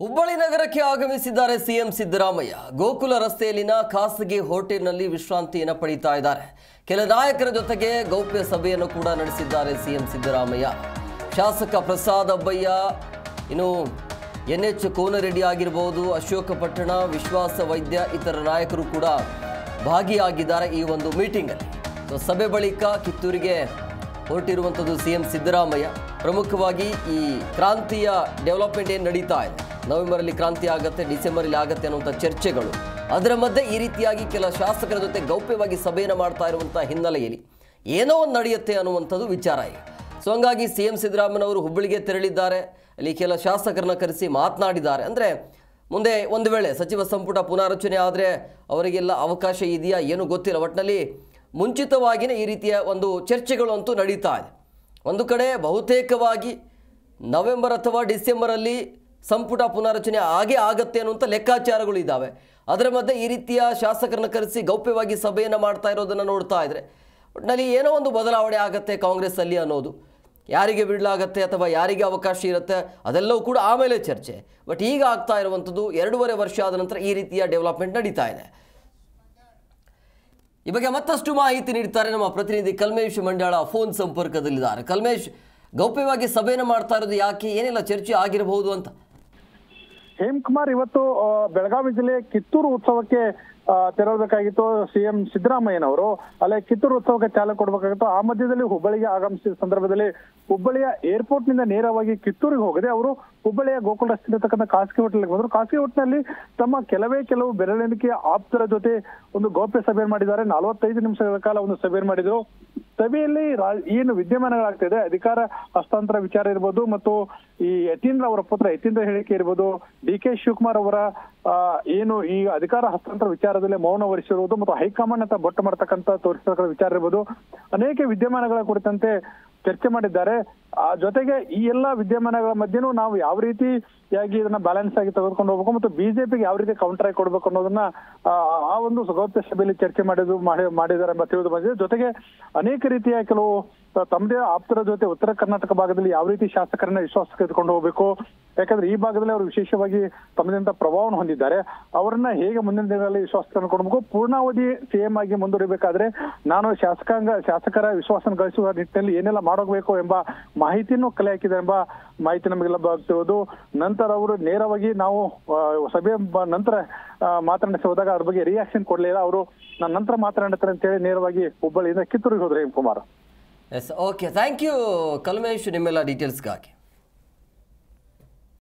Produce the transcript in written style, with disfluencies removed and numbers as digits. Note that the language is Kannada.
ಹುಬ್ಬಳ್ಳಿ ನಗರಕ್ಕೆ ಆಗಮಿಸಿದ್ದಾರೆ ಸಿಎಂ ಸಿದ್ದರಾಮಯ್ಯ. ಗೋಕುಲ ರಸ್ತೆಯಲ್ಲಿನ ಖಾಸಗಿ ಹೋಟೆಲ್ನಲ್ಲಿ ವಿಶ್ರಾಂತಿಯನ್ನು ಪಡೆಯುತ್ತಾ ಇದ್ದಾರೆ. ಕೆಲ ನಾಯಕರ ಜೊತೆಗೆ ಗೌಪ್ಯ ಸಭೆಯನ್ನು ಕೂಡ ನಡೆಸಿದ್ದಾರೆ ಸಿಎಂ ಸಿದ್ದರಾಮಯ್ಯ. ಶಾಸಕ ಪ್ರಸಾದ್ ಅಬ್ಬಯ್ಯ, ಇನ್ನು NH ಕೋನರೆಡ್ಡಿ ಆಗಿರಬಹುದು, ಅಶೋಕ ಪಟ್ಟಣ, ವಿಶ್ವಾಸ ವೈದ್ಯ, ಇತರ ನಾಯಕರು ಕೂಡ ಭಾಗಿಯಾಗಿದ್ದಾರೆ ಈ ಒಂದು ಮೀಟಿಂಗಲ್ಲಿ. ಸಭೆ ಬಳಿಕ ಕಿತ್ತೂರಿಗೆ ಹೊರಟಿರುವಂಥದ್ದು ಸಿಎಂ ಸಿದ್ದರಾಮಯ್ಯ. ಪ್ರಮುಖವಾಗಿ ಈ ಕ್ರಾಂತಿಯ ಡೆವಲಪ್ಮೆಂಟ್ ಏನು ನಡೀತಾ ಇದೆ, ನವೆಂಬರಲ್ಲಿ ಕ್ರಾಂತಿ ಆಗುತ್ತೆ, ಡಿಸೆಂಬರಲ್ಲಿ ಆಗುತ್ತೆ ಅನ್ನುವಂಥ ಚರ್ಚೆಗಳು, ಅದರ ಮಧ್ಯೆ ಈ ರೀತಿಯಾಗಿ ಕೆಲ ಶಾಸಕರ ಜೊತೆ ಗೌಪ್ಯವಾಗಿ ಸಭೆಯನ್ನು ಮಾಡ್ತಾ ಇರುವಂಥ ಹಿನ್ನೆಲೆಯಲ್ಲಿ ಏನೋ ಒಂದು ನಡೆಯುತ್ತೆ ಅನ್ನುವಂಥದ್ದು ವಿಚಾರ ಇದೆ. ಸೊ ಹಂಗಾಗಿ ಸಿಎಂ ಸಿದ್ದರಾಮಯ್ಯನವರು ಹುಬ್ಬಳ್ಳಿಗೆ ತೆರಳಿದ್ದಾರೆ. ಅಲ್ಲಿ ಕೆಲ ಶಾಸಕರನ್ನ ಕರೆಸಿ ಮಾತನಾಡಿದ್ದಾರೆ. ಅಂದರೆ ಮುಂದೆ ಒಂದು ವೇಳೆ ಸಚಿವ ಸಂಪುಟ ಪುನಾರಚನೆ ಆದರೆ ಅವರಿಗೆಲ್ಲ ಅವಕಾಶ ಇದೆಯಾ ಏನೂ ಗೊತ್ತಿಲ್ಲ. ಒಟ್ಟಿನಲ್ಲಿ ಮುಂಚಿತವಾಗಿಯೇ ಈ ರೀತಿಯ ಒಂದು ಚರ್ಚೆಗಳು ಅಂತೂ ನಡೀತಾ ಇದೆ. ಒಂದು ಕಡೆ ಬಹುತೇಕವಾಗಿ ನವೆಂಬರ್ ಅಥವಾ ಡಿಸೆಂಬರಲ್ಲಿ ಸಂಪುಟ ಪುನಾರಚನೆ ಆಗತ್ತೆ ಅನ್ನುವಂಥ ಲೆಕ್ಕಾಚಾರಗಳು ಇದ್ದಾವೆ. ಅದರ ಮಧ್ಯೆ ಈ ರೀತಿಯ ಶಾಸಕರನ್ನ ಕರೆಸಿ ಗೌಪ್ಯವಾಗಿ ಸಭೆಯನ್ನು ಮಾಡ್ತಾ ಇರೋದನ್ನು ನೋಡ್ತಾ ಇದ್ರೆ ಒಟ್ಟಿನಲ್ಲಿ ಏನೋ ಒಂದು ಬದಲಾವಣೆ ಆಗುತ್ತೆ ಕಾಂಗ್ರೆಸ್ಸಲ್ಲಿ ಅನ್ನೋದು. ಯಾರಿಗೆ ಬಿಡಲಾಗತ್ತೆ ಅಥವಾ ಯಾರಿಗೆ ಅವಕಾಶ ಇರುತ್ತೆ ಅದೆಲ್ಲವೂ ಕೂಡ ಆಮೇಲೆ ಚರ್ಚೆ. ಬಟ್ ಈಗ ಆಗ್ತಾ ಇರುವಂಥದ್ದು 2.5 ವರ್ಷ ಆದ ನಂತರ ಈ ರೀತಿಯ ಡೆವಲಪ್ಮೆಂಟ್ ನಡೀತಾ ಇದೆ. ಈ ಬಗ್ಗೆ ಮತ್ತಷ್ಟು ಮಾಹಿತಿ ನೀಡ್ತಾರೆ ನಮ್ಮ ಪ್ರತಿನಿಧಿ ಕಲ್ಮೇಶ್ ಮಂಡ್ಯಾಳ ಫೋನ್ ಸಂಪರ್ಕದಲ್ಲಿದ್ದಾರೆ. ಕಲ್ಮೇಶ್, ಗೌಪ್ಯವಾಗಿ ಸಭೆಯನ್ನು ಮಾಡ್ತಾ ಇರೋದು ಯಾಕೆ, ಏನೆಲ್ಲ ಚರ್ಚೆ ಆಗಿರಬಹುದು ಅಂತ? ಹೇಮಕುಮಾರ್, ಇವತ್ತು ಬೆಳಗಾವಿ ಜಿಲ್ಲೆ ಕಿತ್ತೂರು ಉತ್ಸವಕ್ಕೆ ತೆರಳಬೇಕಾಗಿತ್ತು ಸಿಎಂ ಸಿದ್ದರಾಮಯ್ಯನವರು. ಅಲ್ಲೇ ಕಿತ್ತೂರು ಉತ್ಸವಕ್ಕೆ ಚಾಲನೆ ಕೊಡಬೇಕಾಗಿತ್ತು. ಆ ಮಧ್ಯದಲ್ಲಿ ಹುಬ್ಬಳ್ಳಿಗೆ ಆಗಮಿಸಿದ ಸಂದರ್ಭದಲ್ಲಿ ಹುಬ್ಬಳ್ಳಿಯ ಏರ್ಪೋರ್ಟ್ ನಿಂದ ನೇರವಾಗಿ ಕಿತ್ತೂರಿಗೆ ಹೋಗದೆ ಅವರು ಹುಬ್ಬಳ್ಳಿಯ ಗೋಕುಲ ರಸ್ತೆ ಇರತಕ್ಕಂಥ ಖಾಸಗಿ ಹೋಟೆಲ್ಗೆ ಬಂದರು. ಖಾಸಗಿ ಹೋಟೆಲ್ನಲ್ಲಿ ತಮ್ಮ ಕೆಲವು ಬೆರಳೆಣಿಕೆಯ ಆಪ್ತರ ಜೊತೆ ಒಂದು ಗೌಪ್ಯ ಸಭೆ ಮಾಡಿದ್ದಾರೆ. 45 ನಿಮಿಷಗಳ ಕಾಲ ಒಂದು ಸಭೆ ಮಾಡಿದ್ರು. ಸಭೆಯಲ್ಲಿ ಏನು ವಿದ್ಯಮಾನಗಳಾಗ್ತಿದೆ, ಅಧಿಕಾರ ಹಸ್ತಾಂತರ ವಿಚಾರ ಇರ್ಬೋದು, ಮತ್ತು ಈ ಯತೀಂದ್ರ ಅವರ ಪುತ್ರ ಯತೀಂದ್ರ ಹೇಳಿಕೆ ಇರ್ಬೋದು, DK ಶಿವಕುಮಾರ್ ಅವರ ಏನು ಈ ಅಧಿಕಾರ ಹಸ್ತಾಂತರ ವಿಚಾರದಲ್ಲಿ ಮೌನ ವಹಿಸಿರುವುದು, ಮತ್ತು ಹೈಕಮಾಂಡ್ ಅಂತ ಬೊಟ್ಟು ಮಾಡತಕ್ಕಂಥ ತೋರಿಸತಕ್ಕಂಥ ವಿಚಾರ ಇರ್ಬೋದು, ಅನೇಕ ವಿದ್ಯಮಾನಗಳ ಕುರಿತಂತೆ ಚರ್ಚೆ ಮಾಡಿದ್ದಾರೆ. ಆ ಜೊತೆಗೆ ಈ ಎಲ್ಲಾ ವಿದ್ಯಮಾನಗಳ ಮಧ್ಯೆನೂ ನಾವು ಯಾವ ರೀತಿಯಾಗಿ ಇದನ್ನ ಬ್ಯಾಲೆನ್ಸ್ ಆಗಿ ತೆಗೆದುಕೊಂಡು ಹೋಗ್ಬೇಕು ಮತ್ತು ಬಿಜೆಪಿಗೆ ಯಾವ ರೀತಿ ಕೌಂಟರ್ ಆಗಿ ಕೊಡ್ಬೇಕು ಅನ್ನೋದನ್ನ ಆ ಒಂದು ಗೌಪ್ಯ ಸಭೆಯಲ್ಲಿ ಚರ್ಚೆ ಮಾಡಿದ್ದಾರೆ ಎಂಬ ತಿಳಿದು ಬಂದಿದೆ. ಜೊತೆಗೆ ಅನೇಕ ರೀತಿಯ ಕೆಲವು ತಮ್ಮದೇ ಆಪ್ತರ ಜೊತೆ ಉತ್ತರ ಕರ್ನಾಟಕ ಭಾಗದಲ್ಲಿ ಯಾವ ರೀತಿ ಶಾಸಕರನ್ನ ವಿಶ್ವಾಸಕ್ಕೆ ತೆಗೆದುಕೊಂಡು ಹೋಗ್ಬೇಕು, ಯಾಕಂದ್ರೆ ಈ ಭಾಗದಲ್ಲಿ ಅವರು ವಿಶೇಷವಾಗಿ ತಮ್ಮದಂತ ಪ್ರಭಾವವನ್ನು ಹೊಂದಿದ್ದಾರೆ, ಅವರನ್ನ ಹೇಗೆ ಮುಂದಿನ ದಿನಗಳಲ್ಲಿ ವಿಶ್ವಾಸಕ್ಕೆ ಕೊಡಬೇಕು, ಪೂರ್ಣಾವಧಿ CM ಆಗಿ ಮುಂದುವರಿಬೇಕಾದ್ರೆ ನಾನು ಶಾಸಕರ ವಿಶ್ವಾಸ ಗಳಿಸುವ ನಿಟ್ಟಿನಲ್ಲಿ ಏನೆಲ್ಲ ಮಾಡೋಗ್ಬೇಕು ಎಂಬ ಮಾಹಿತಿಯನ್ನು ಕಲೆ ಹಾಕಿದೆ ಎಂಬ ಮಾಹಿತಿ ನಮಗೆಲ್ಲ ಆಗ್ತಿರೋದು. ನಂತರ ಅವರು ನೇರವಾಗಿ ನಾವು ಸಭೆ ನಂತರ ಮಾತನಾಡಿಸಿ ಹೋದಾಗ ಅದ್ರ ಬಗ್ಗೆ ರಿಯಾಕ್ಷನ್ ಕೊಡ್ಲಿಲ್ಲ. ಅವರು ನಾನು ನಂತರ ಮಾತನಾಡ್ತಾರೆ ಅಂತ ಹೇಳಿ ನೇರವಾಗಿ ಹುಬ್ಬಳ್ಳಿಯಿಂದ ಕಿತ್ತೂರಿಗೆ ಹೋದ್ರು. Hemakumar, yes, okay, thank you Kalmesh ನಿಮ್ಮೆಲ್ಲ ಡೀಟೇಲ್ಸ್ಗಾಗಿ.